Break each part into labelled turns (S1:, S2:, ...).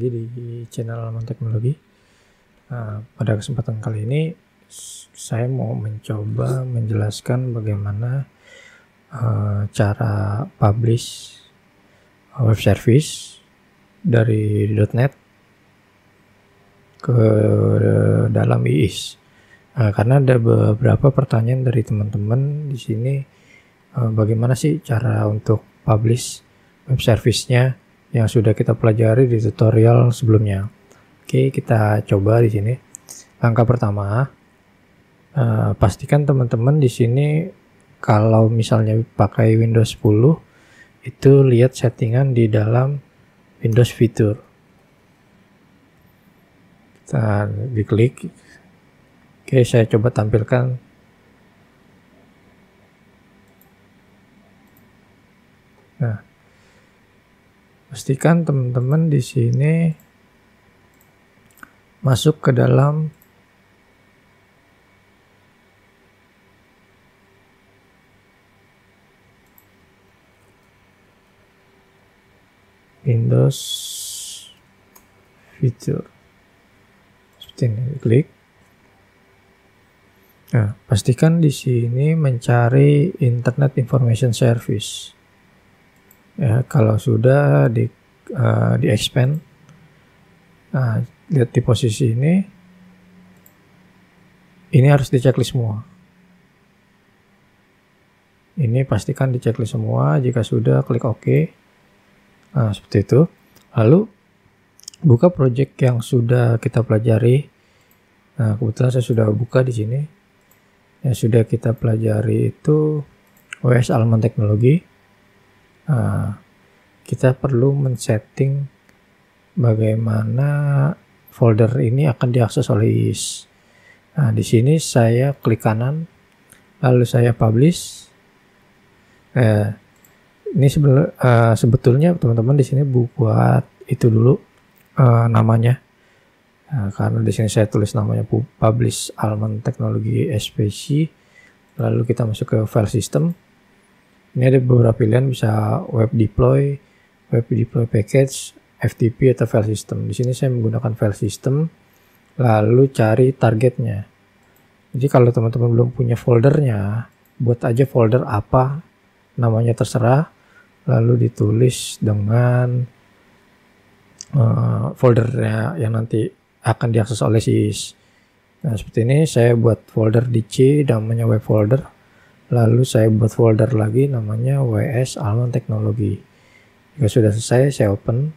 S1: lagi di channel Alman Teknologi. Pada kesempatan kali ini saya mau mencoba menjelaskan bagaimana cara publish web service dari .NET ke dalam IIS. Karena ada beberapa pertanyaan dari teman-teman di sini, bagaimana sih cara untuk publish web service-nya yang sudah kita pelajari di tutorial sebelumnya. Oke, kita coba di sini. Langkah pertama, pastikan teman-teman di sini kalau misalnya pakai Windows 10 itu lihat settingan di dalam Windows Feature. Kita diklik. Oke, saya coba tampilkan. Nah, pastikan teman-teman di sini masuk ke dalam Windows Feature. Seperti ini, klik. Nah, pastikan di sini mencari Internet Information Service. Ya, kalau sudah di expand, lihat di posisi ini harus diceklis semua. Ini pastikan diceklis semua. Jika sudah, klik OK. Nah, seperti itu. Lalu buka project yang sudah kita pelajari. Nah, kebetulan saya sudah buka di sini. Yang sudah kita pelajari itu OS Alman Teknologi. Kita perlu men-setting bagaimana folder ini akan diakses oleh IIS. Nah, di sini saya klik kanan, lalu saya publish. Ini sebetulnya teman-teman di sini buat itu dulu namanya. Karena di sini saya tulis namanya publish Alman Teknologi SPC. Lalu kita masuk ke file system. Ini ada beberapa pilihan, bisa web deploy package, FTP atau file system. Di sini saya menggunakan file system, lalu cari targetnya. Jadi kalau teman-teman belum punya foldernya, buat aja folder apa, namanya terserah, lalu ditulis dengan foldernya yang nanti akan diakses oleh SIS. Nah, seperti ini saya buat folder di C, namanya web folder. Lalu saya buat folder lagi namanya WS Alman Teknologi. Jika sudah selesai, saya open.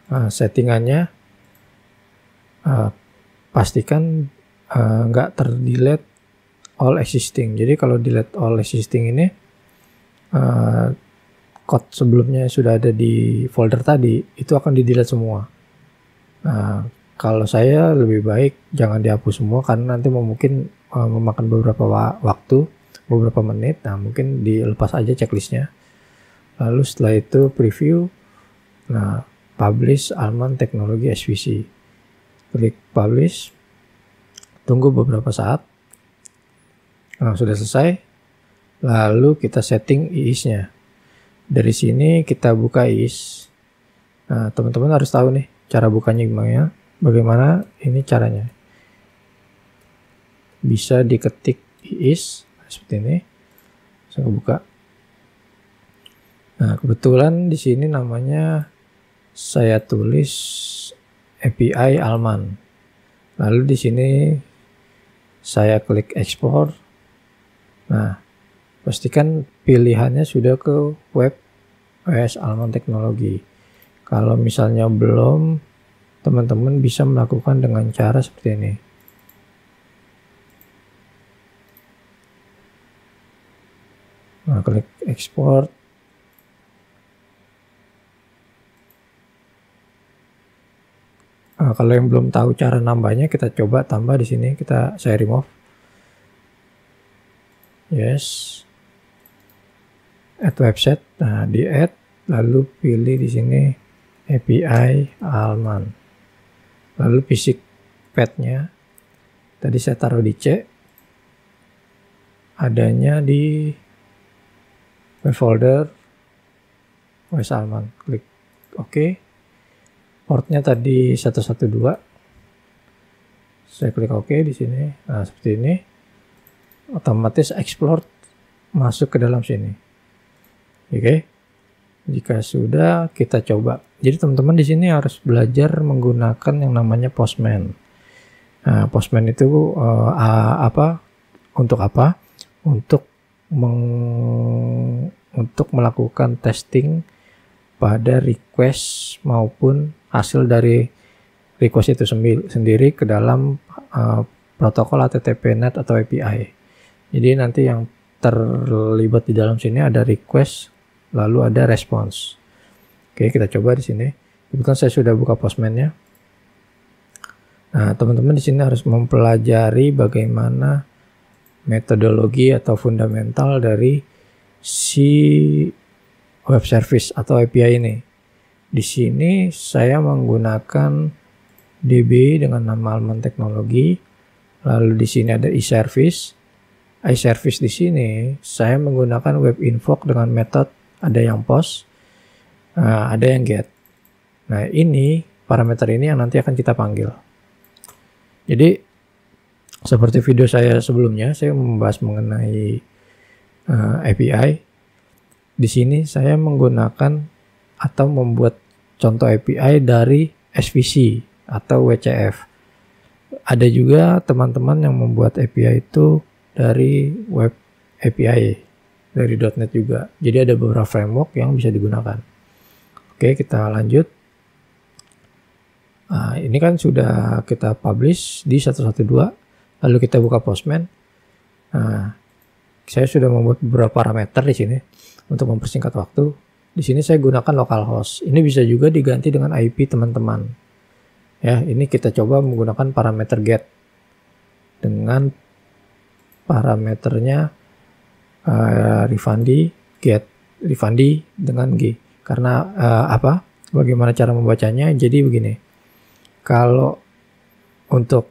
S1: Settingannya pastikan nggak terdelete all existing. Jadi kalau delete all existing ini, code sebelumnya sudah ada di folder tadi itu akan di-delete semua. Kalau saya lebih baik jangan dihapus semua karena nanti mungkin memakan beberapa waktu, beberapa menit. Nah, mungkin dilepas aja checklistnya. Lalu setelah itu preview. Nah, publish Alman Teknologi SPC. Klik publish. Tunggu beberapa saat. Nah, sudah selesai. Lalu kita setting IIS-nya. Dari sini kita buka IIS. Nah, teman-teman harus tahu nih cara bukanya gimana. Bagaimana ini caranya. Bisa diketik IIS seperti ini. Saya buka. Nah, kebetulan di sini namanya saya tulis API Alman. Lalu di sini saya klik export. Nah, pastikan pilihannya sudah ke web OS Alman Teknologi. Kalau misalnya belum, teman-teman bisa melakukan dengan cara seperti ini. Nah, klik export. Kalau yang belum tahu cara nambahnya, kita coba tambah di sini. Saya remove. Yes. Add website. Nah, di add, lalu pilih di sini API Alman. Lalu basic path-nya tadi saya taruh di C. Adanya di web folder OS Alman. Klik OK. portnya tadi 112. Saya klik OK di sini. Nah, seperti ini. Otomatis export masuk ke dalam sini. Oke. Jika sudah, kita coba. Jadi teman-teman di sini harus belajar menggunakan yang namanya Postman. Nah, Postman itu apa? Untuk apa? Untuk melakukan testing pada request maupun hasil dari request itu sendiri ke dalam protokol HTTP/NET atau API. Jadi nanti yang terlibat di dalam sini ada request, lalu ada response. Oke, kita coba di sini. Kebetulan saya sudah buka Postman-nya. Nah, teman-teman di sini harus mempelajari bagaimana metodologi atau fundamental dari si web service atau API ini. Di sini saya menggunakan DB dengan nama Alman Teknologi. Lalu di sini ada iService. iService di sini saya menggunakan web invoke dengan metode ada yang post, ada yang get. Nah, ini parameter ini yang nanti akan kita panggil. Jadi seperti video saya sebelumnya, saya membahas mengenai API. Di sini saya menggunakan atau membuat contoh API dari SVC atau WCF. Ada juga teman-teman yang membuat API itu dari web API, dari .NET juga. Jadi ada beberapa framework yang bisa digunakan. Oke, kita lanjut. Nah, ini kan sudah kita publish di 112, lalu kita buka Postman. Nah, saya sudah membuat beberapa parameter di sini untuk mempersingkat waktu. Di sini saya gunakan localhost. Ini bisa juga diganti dengan IP teman-teman. Ya, ini kita coba menggunakan parameter get dengan parameternya Rifandi, get Rifandi dengan G. Karena apa? Bagaimana cara membacanya? Jadi begini. Kalau untuk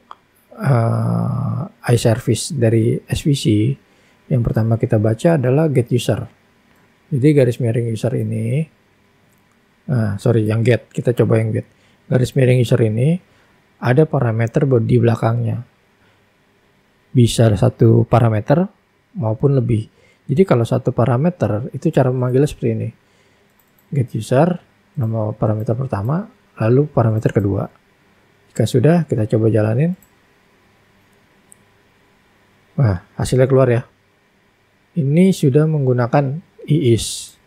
S1: iService dari SVC, yang pertama kita baca adalah get user. Jadi garis miring user ini, yang get, kita coba yang get. Garis miring user ini ada parameter di belakangnya. Bisa satu parameter maupun lebih. Jadi kalau satu parameter itu cara memanggilnya seperti ini. Get user, nama parameter pertama, lalu parameter kedua. Jika sudah, kita coba jalanin. Nah, hasilnya keluar ya. Ini sudah menggunakan iis.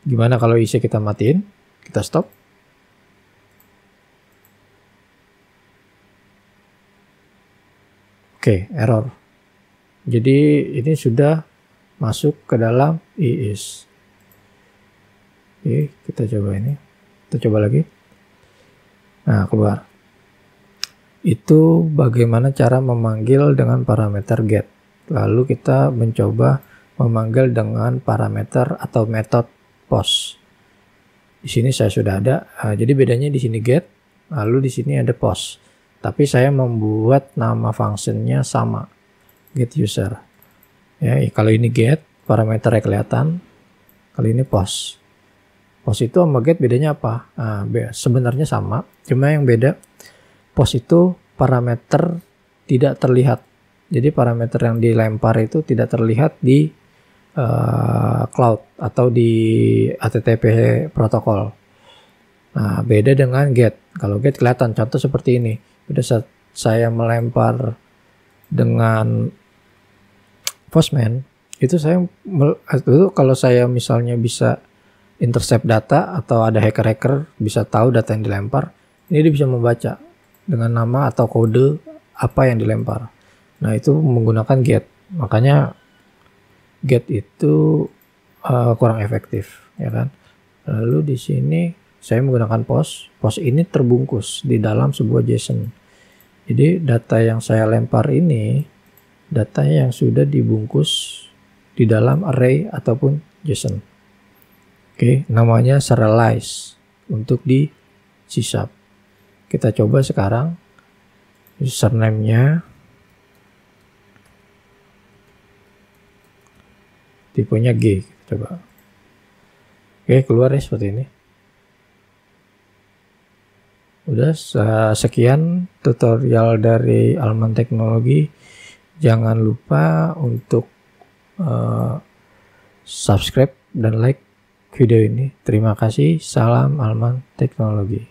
S1: Gimana kalau iisnya kita matiin? Kita stop. Oke, error. Jadi ini sudah masuk ke dalam iis. Oke, kita coba ini. Kita coba lagi. Nah, keluar. Itu bagaimana cara memanggil dengan parameter get. Lalu kita mencoba memanggil dengan parameter atau metode post. Di sini saya sudah ada. Jadi bedanya di sini get, lalu di sini ada post. Tapi saya membuat nama functionnya sama, get user. Ya, kalau ini get, parameternya kelihatan. Kalau ini post. Post itu sama get bedanya apa? Sebenarnya sama, cuma yang beda post itu parameter tidak terlihat. Jadi parameter yang dilempar itu tidak terlihat di cloud atau di HTTP protokol. Nah, beda dengan get. Kalau get kelihatan, contoh seperti ini. Pada saat saya melempar dengan Postman, itu kalau saya misalnya bisa intercept data atau ada hacker-hacker bisa tahu data yang dilempar, ini dia bisa membaca dengan nama atau kode apa yang dilempar. Nah, itu menggunakan get. Makanya get itu kurang efektif, ya kan? Lalu di sini saya menggunakan post. Post ini terbungkus di dalam sebuah JSON. Jadi data yang saya lempar ini data yang sudah dibungkus di dalam array ataupun JSON. Oke, namanya serialize untuk di C#. Kita coba sekarang username-nya tipenya G. Coba. Oke, keluar ya seperti ini. Udah sekian tutorial dari Alman Teknologi. Jangan lupa untuk subscribe dan like video ini. Terima kasih. Salam Alman Teknologi.